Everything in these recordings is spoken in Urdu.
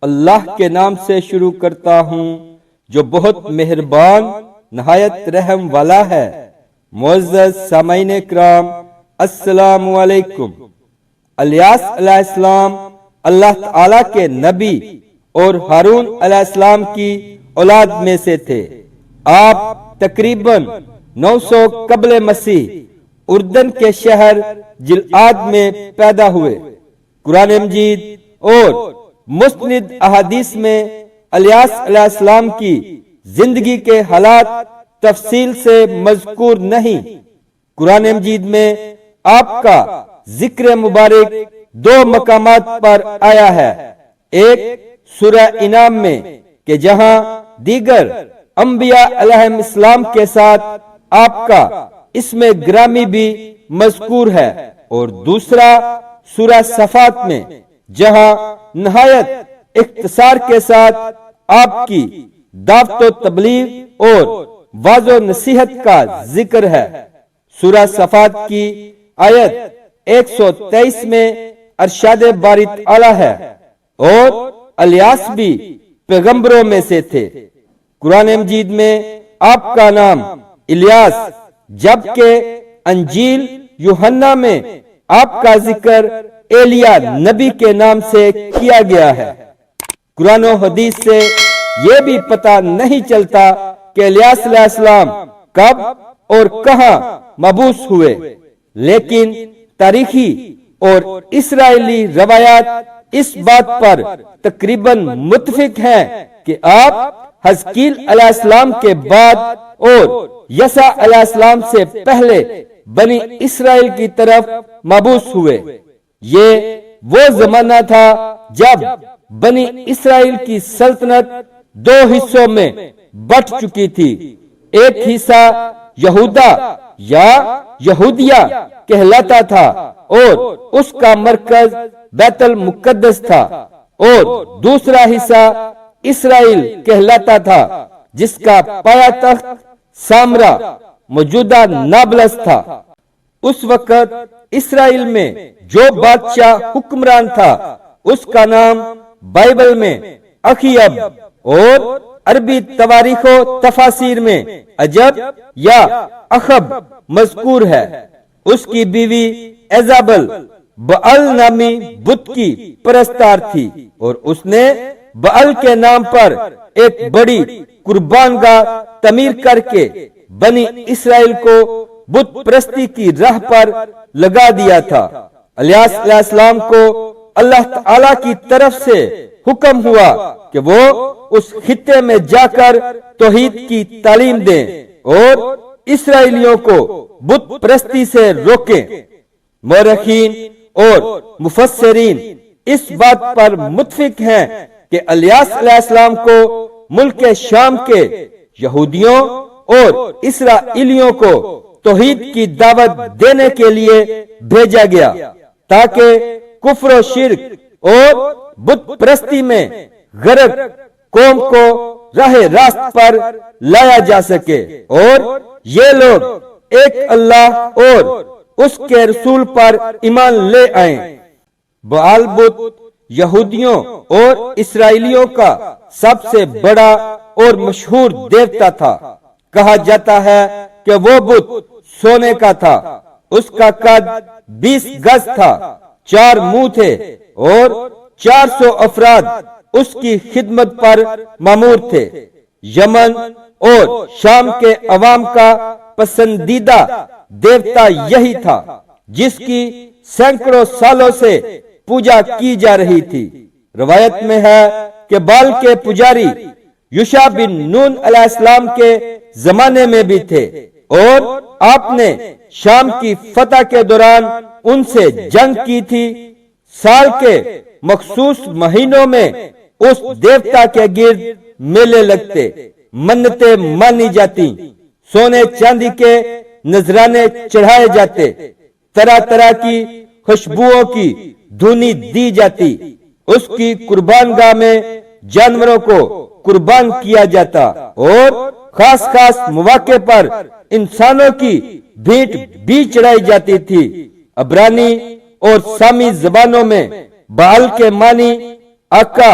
اللہ کے نام سے شروع کرتا ہوں جو بہت مہربان نہایت رحم والا ہے۔ معزز سامعین کرام، السلام علیکم۔ الیاس علیہ السلام اللہ تعالی کے نبی اور ہارون علیہ السلام کی اولاد میں سے تھے۔ آپ تقریباً 900 قبل مسیح اردن کے شہر جلعاد میں پیدا ہوئے۔ قرآن مجید اور مستند احادیث میں الیاس علیہ السلام کی زندگی کے حالات تفصیل سے مذکور نہیں۔ قرآن مجید میں آپ کا ذکر مبارک 2 مقامات پر آیا ہے، ایک سورہ انعام میں کہ جہاں دیگر انبیاء علیہ السلام کے ساتھ آپ کا اسم گرامی بھی مذکور ہے، اور دوسرا سورہ صفات میں جہاں نہایت اختصار کے ساتھ آپ کی دعوت و تبلیغ اور واعظ و نصیحت کا ذکر ہے۔ سورہ صفات کی آیت 123 میں ارشاد باری تعالی ہے، اور الیاس بھی پیغمبروں میں سے تھے۔ قرآن مجید میں آپ کا نام الیاس، جبکہ انجیل یوحنا میں آپ کا ذکر ایلیا نبی کے نام سے کیا گیا ہے۔ قرآن و حدیث سے یہ بھی پتہ نہیں چلتا کہ الیاس علیہ السلام کب اور کہاں مبعوث ہوئے، لیکن تاریخی اور اسرائیلی روایات اس بات پر تقریباً متفق ہیں کہ آپ حزقیل علیہ السلام کے بعد اور یسع علیہ السلام سے پہلے بنی اسرائیل کی طرف مبعوث ہوئے۔ یہ وہ زمانہ تھا جب بنی اسرائیل کی سلطنت 2 حصوں میں بٹ چکی تھی۔ ایک حصہ یہودا یا یہودیہ کہلاتا تھا اور اس کا مرکز بیت المقدس تھا، اور دوسرا حصہ اسرائیل کہلاتا تھا جس کا پایا تخت سامرا موجودہ نابلس تھا۔ اس وقت اسرائیل میں جو بادشاہ حکمران تھا اس کا نام بائبل میں اخیب اور عربی تواریخ و تفاسیر میں عجب یا اخب مذکور ہے۔ اس کی بیوی ایزابل بعل نامی بت کی پرستار تھی، اور اس نے بعل کے نام پر ایک بڑی قربان گاہ تعمیر کر کے بنی اسرائیل کو بت پرستی کی راہ پر لگا دیا تھا۔ الیاس علیہ السلام کو اللہ تعالی کی طرف سے حکم ہوا کہ وہ اس خطے میں جا کر توحید کی تعلیم دیں اور اسرائیلیوں کو بت پرستی سے روکیں۔ مورخین اور مفسرین اس بات پر متفق ہیں کہ الیاس علیہ السلام کو ملک شام کے یہودیوں اور اسرائیلیوں کو توحید کی دعوت دینے کے لیے بھیجا گیا تاکہ کفر و شرک اور بت پرستی میں غرق قوم کو راہ راست پر لایا جا سکے، اور یہ لوگ ایک اللہ اور اس کے رسول پر ایمان لے آئیں۔ بعل بت یہودیوں اور اسرائیلیوں کا سب سے بڑا اور مشہور دیوتا تھا۔ کہا جاتا ہے کہ وہ بت سونے کا تھا، اس کا قد 20 گز تھا، 4 منہ تھے، اور 400 افراد اس کی خدمت پر مامور تھے۔ یمن اور شام کے عوام کا پسندیدہ دیوتا یہی تھا جس کی سینکڑوں سالوں سے پوجا کی جا رہی تھی۔ روایت میں ہے کہ بال کے پجاری یوشع بن نون علیہ السلام کے زمانے میں بھی تھے، اور آپ نے شام کی فتح کے دوران ان سے جنگ کی تھی۔ سال کے مخصوص مہینوں میں اس دیوتا کے گرد میلے لگتے، منتیں مانی جاتی، سونے چاندی کے نذرانے چڑھائے جاتے، طرح طرح کی خوشبوؤں کی دھونی دی جاتی، اس کی قربان گاہ میں جانوروں کو قربان کیا جاتا، اور خاص خاص مواقع پر انسانوں کی بھیٹ بھی چڑھائی جاتی تھی۔ عبرانی اور سامی زبانوں میں بعل کے معنی آقا،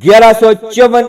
1154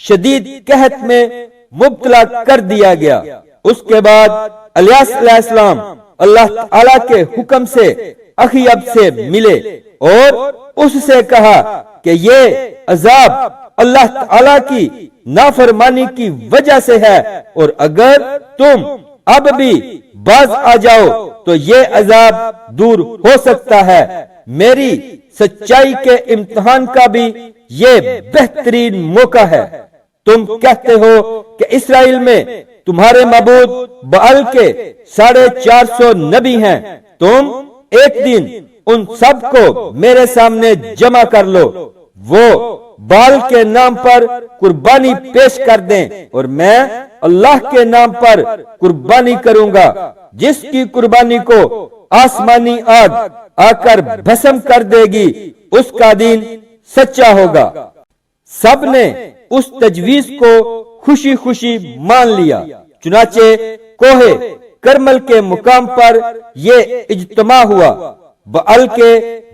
شدید قحط میں مبتلا کر دیا گیا۔ اس کے بعد الیاس علیہ السلام اللہ تعالی کے حکم سے اخیب سے ملے اور اس سے کہا کہ یہ عذاب اللہ تعالی کی نافرمانی کی وجہ سے ہے، اور اگر تم اب بھی باز آ جاؤ تو یہ عذاب دور ہو سکتا ہے۔ میری سچائی کے امتحان کا بھی یہ بہترین موقع ہے۔ تم کہتے ہو کہ اسرائیل میں تمہارے معبود بعل کے 450 نبی ہیں، تم ایک دن ان سب کو میرے سامنے جمع کر لو، وہ بعل کے نام پر قربانی پیش کر دیں اور میں اللہ کے نام پر قربانی کروں گا، جس کی قربانی کو آسمانی آگ آ کر بھسم کر دے گی، اس کا دین سچا ہوگا۔ سب نے اس تجویز کو خوشی خوشی مان لیا، چنانچہ کوہ کرمل کے مقام پر یہ اجتماع ہوا۔ بعل کے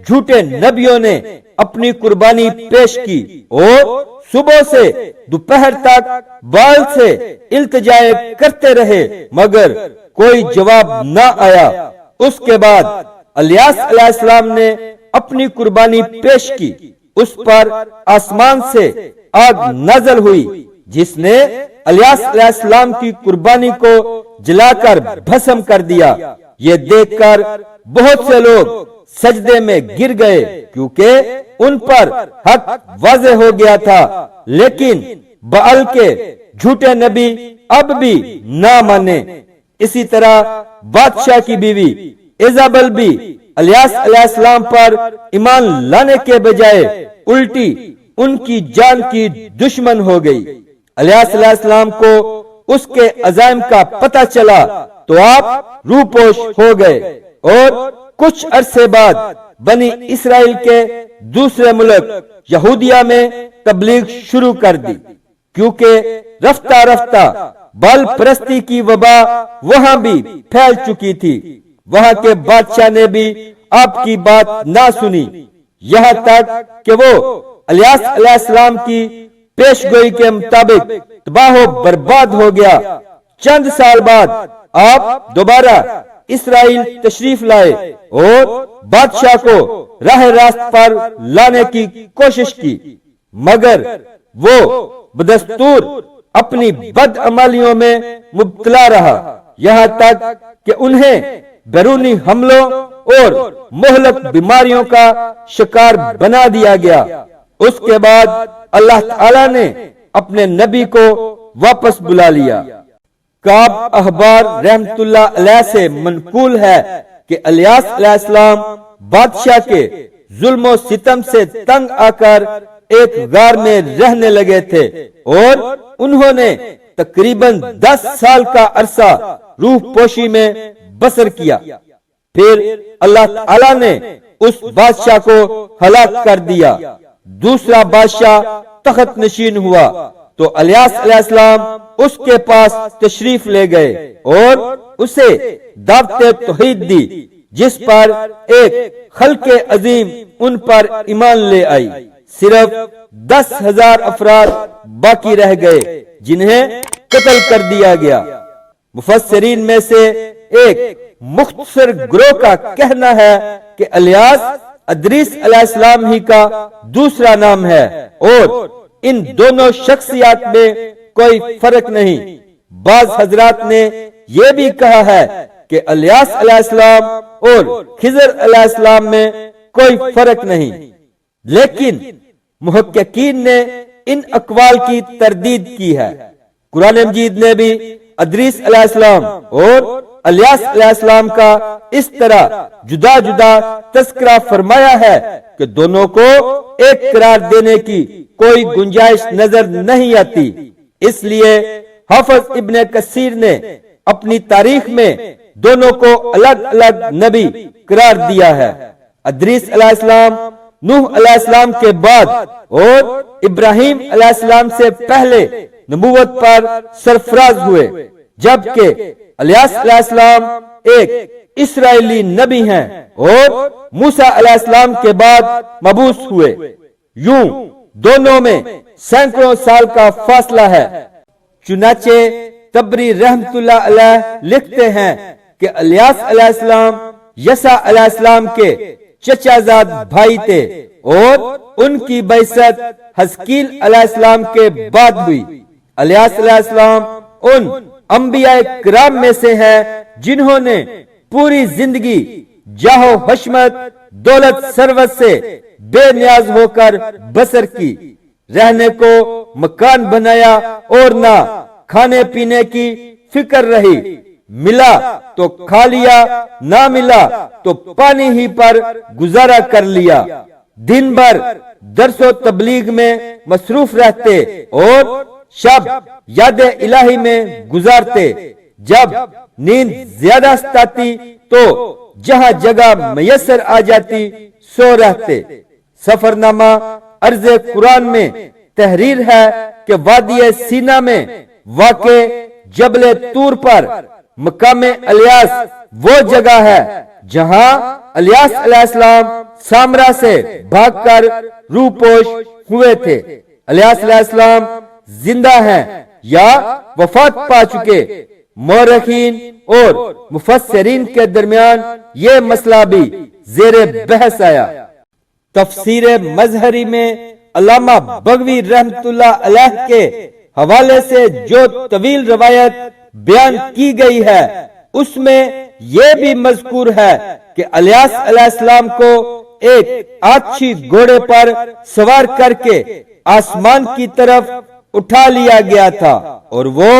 جھوٹے نبیوں نے اپنی قربانی پیش کی اور صبح سے دوپہر تک بعل سے التجائے کرتے رہے، مگر کوئی جواب نہ آیا۔ اس کے بعد الیاس علیہ السلام نے اپنی قربانی پیش کی، اس پر آسمان سے آگ نازل ہوئی جس نے الیاس علیہ السلام کی قربانی کو جلا کر بھسم کر دیا۔ یہ دیکھ کر بہت سے لوگ سجدے میں گر گئے، کیونکہ ان پر حق واضح ہو گیا تھا، لیکن بعل کے جھوٹے نبی اب بھی نہ مانے۔ اسی طرح بادشاہ کی بیوی ایزابل بھی الیاس علیہ السلام پر ایمان لانے کے بجائے الٹی ان کی جان کی دشمن ہو گئی۔ الیاس علیہ السلام کو اس کے عزائم کا پتہ چلا تو آپ روپوش ہو گئے اور کچھ عرصے بعد بنی اسرائیل کے دوسرے ملک یہودیہ میں تبلیغ شروع کر دی، کیونکہ رفتہ رفتہ بال پرستی کی وبا وہاں بھی پھیل چکی تھی۔ وہاں کے بادشاہ نے بھی آپ کی بات نہ سنی، یہاں تک کہ وہ الیاس علیہ السلام کی پیش گوئی کے مطابق تباہ و برباد ہو گیا۔ چند سال بعد آپ دوبارہ اسرائیل تشریف لائے اور بادشاہ کو راہ راست پر لانے کی کوشش کی، مگر وہ بدستور اپنی بدعمالیوں میں مبتلا رہا، یہاں تک کہ انہیں بیرونی حملوں اور مہلک بیماریوں کا شکار بنا دیا گیا۔ اس کے بعد اللہ تعالی نے اپنے نبی کو واپس بلا لیا۔ کعب احبار رحمت اللہ علیہ سے منقول ہے کہ الیاس علیہ السلام بادشاہ کے ظلم و ستم سے تنگ آ کر ایک غار میں رہنے لگے تھے اور انہوں نے تقریباً 10 سال کا عرصہ روح پوشی میں بسر کیا۔ پھر اللہ تعالی نے اس بادشاہ کو ہلاک کر دیا۔ دوسرا بادشاہ تخت نشین ہوا تو الیاس علیہ السلام اس کے پاس تشریف لے گئے اور اسے دعوت توحید دی، جس پر ایک خلق عظیم ان پر ایمان لے آئی۔ صرف 10,000 افراد باقی رہ گئے جنہیں قتل کر دیا گیا۔ مفسرین میں سے ایک مختصر گروہ کا کہنا ہے کہ الیاس ادریس علیہ السلام ہی کا دوسرا نام ہے اور ان دونوں شخصیات میں کوئی فرق نہیں۔ بعض حضرات نے یہ بھی کہا ہے کہ الیاس علیہ السلام اور خضر علیہ السلام میں کوئی فرق نہیں، لیکن محققین نے ان اقوال کی تردید کی ہے۔ قرآن مجید نے بھی ادریس علیہ السلام اور الیاس علیہ السلام کا اس طرح جدا جدا تذکرہ فرمایا ہے کہ دونوں کو ایک قرار دینے کی کوئی گنجائش نظر نہیں آتی۔ اس لیے حافظ ابن کثیر نے اپنی تاریخ میں دونوں کو الگ الگ نبی قرار دیا ہے۔ ادریس علیہ السلام نوح علیہ السلام کے بعد اور ابراہیم علیہ السلام سے پہلے نبوت پر سرفراز ہوئے، جبکہ الیاس علیہ السلام ایک اسرائیلی نبی ہیں اور موسیٰ علیہ السلام کے بعد مبعوث ہوئے۔ یوں دونوں میں سینکڑوں سال کا فاصلہ ہے۔ چنانچہ تبری رحمت اللہ علیہ لکھتے ہیں کہ الیاس علیہ السلام یسع علیہ السلام کے چچا زاد بھائی تھے اور ان کی بعثت حزقیل علیہ السلام کے بعد ہوئی۔ الیاس علیہ السلام ان انبیاء کرام میں سے ہیں جنہوں نے پوری زندگی جاہ و حشمت، دولت ثروت سے بے نیاز ہو کر بسر کی، رہنے کو مکان بنایا اور نہ کھانے پینے کی فکر رہی، ملا تو کھا لیا، نہ ملا تو پانی ہی پر گزارا کر لیا، دن بھر درس و تبلیغ میں مصروف رہتے اور شب یاد الہی میں گزارتے۔ جب نیند زیادہ ستاتی تو جہاں جگہ میسر آ جاتی سو رہتے۔ سفرنامہ عرض قرآن میں تحریر ہے کہ وادی سینا میں واقع جبل طور پر مقام الیاس وہ جگہ ہے جہاں الیاس علیہ السلام سامرا سے بھاگ کر روپوش ہوئے تھے۔ الیاس علیہ السلام زندہ ہیں یا وفات پا چکے؟ مورخین اور مفسرین کے درمیان یہ مسئلہ بھی زیر بحث آیا۔ تفسیر مظہری میں علامہ بغوی رحمت اللہ علیہ کے حوالے سے جو طویل روایت بیان کی گئی ہے اس میں یہ بھی مذکور ہے کہ الیاس علیہ السلام کو ایک آچھی گھوڑے پر سوار کر کے آسمان کی طرف اٹھا لیا گیا تھا اور وہ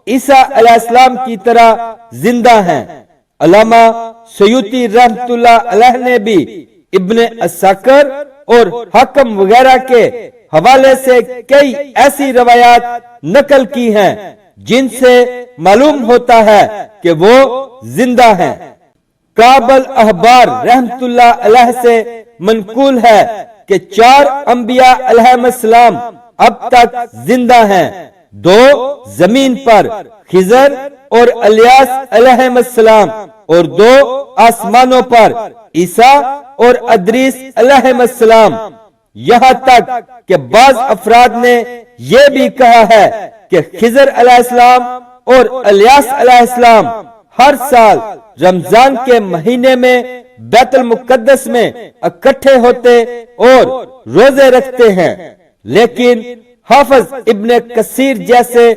عیسیٰ علیہ السلام کی طرح زندہ ہیں۔ علامہ سیوطی رحمت اللہ علیہ نے بھی ابن عساکر اور حاکم وغیرہ کے حوالے سے کئی ایسی روایات نقل کی ہیں جن سے معلوم ہوتا ہے کہ وہ زندہ ہیں۔ کابل احبار رحمت اللہ علیہ سے منقول ہے کہ 4 انبیاء علیہ السلام اب تک زندہ ہیں، 2 زمین پر خضر اور الیاس علیہ السلام اور 2 آسمانوں پر عیسیٰ اور ادریس علیہ السلام۔ یہاں تک کہ بعض افراد نے یہ بھی کہا ہے کہ خضر علیہ السلام اور الیاس علیہ السلام ہر سال رمضان کے مہینے میں بیت المقدس میں اکٹھے ہوتے اور روزے رکھتے ہیں، لیکن حافظ ابن کثیر جیسے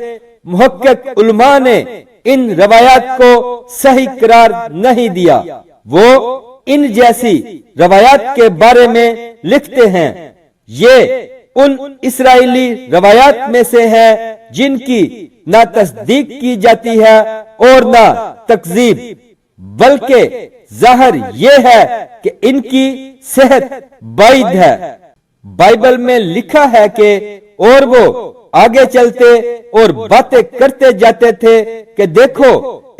محقق علماء نے ان روایات کو صحیح قرار نہیں دیا۔ وہ ان جیسی روایات کے بارے میں لکھتے ہیں، یہ ان اسرائیلی روایات میں سے ہے جن کی نہ تصدیق کی جاتی ہے اور نہ تکذیب، بلکہ ظاہر یہ ہے کہ ان کی صحت بعید ہے۔ بائبل میں لکھا ہے کہ اور وہ آگے چلتے اور باتیں کرتے جاتے تھے کہ دیکھو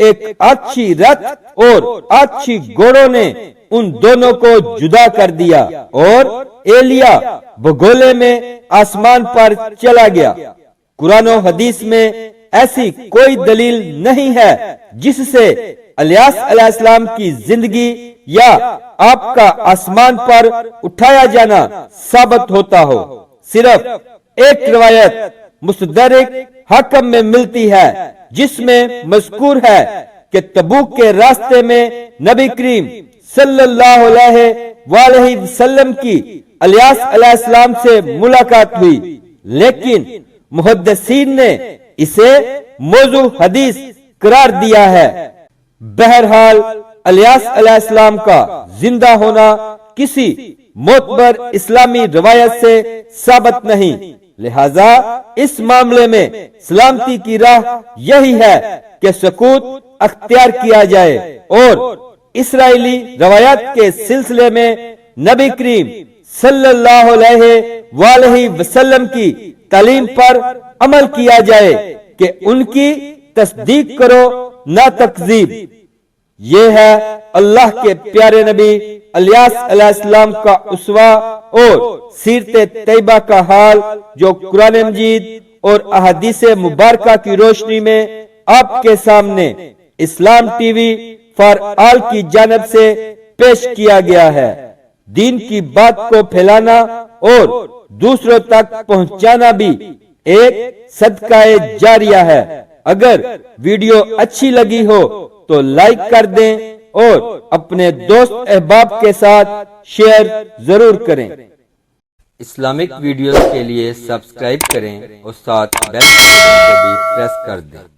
ایک اچھی رت اور اچھی گھوڑوں نے ان دونوں کو جدا کر دیا اور ایلیا بگولے میں آسمان پر چلا گیا۔ قرآن و حدیث میں ایسی کوئی دلیل نہیں ہے جس سے الیاس علیہ السلام کی زندگی یا آپ کا آسمان پر اٹھایا جانا ثابت ہوتا ہو۔ صرف ایک روایت مستدرک حاکم میں ملتی ہے جس میں مذکور ہے کہ تبوک کے راستے میں نبی کریم صلی اللہ علیہ وسلم کی الیاس علیہ السلام سے ملاقات ہوئی، لیکن محدثین نے اسے موضوع حدیث قرار دیا ہے۔ بہرحال الیاس علیہ السلام کا زندہ ہونا کسی معتبر اسلامی روایت سے ثابت نہیں، لہذا اس معاملے میں سلامتی کی راہ یہی ہے کہ سکوت اختیار کیا جائے اور اسرائیلی روایات کے سلسلے میں نبی کریم صلی اللہ علیہ وسلم کی تعلیم پر عمل کیا جائے کہ ان کی تصدیق کرو نہ تکذیب۔ یہ ہے اللہ کے پیارے نبی الیاس علیہ السلام کا اسوہ اور سیرت طیبہ کا حال، جو قرآن مجید اور احادیث مبارکہ کی روشنی میں آپ کے سامنے اسلام ٹی وی فار آل کی جانب سے پیش کیا گیا ہے۔ دین کی بات کو پھیلانا اور دوسروں تک پہنچانا بھی ایک صدقہ جاریہ ہے۔ اگر ویڈیو اچھی لگی ہو تو لائک کر دیں اور اپنے دوست احباب کے ساتھ شیئر ضرور کریں۔ اسلامک ویڈیوز کے لیے سبسکرائب کریں اور ساتھ بیل آئیکن کو بھی پریس کر دیں۔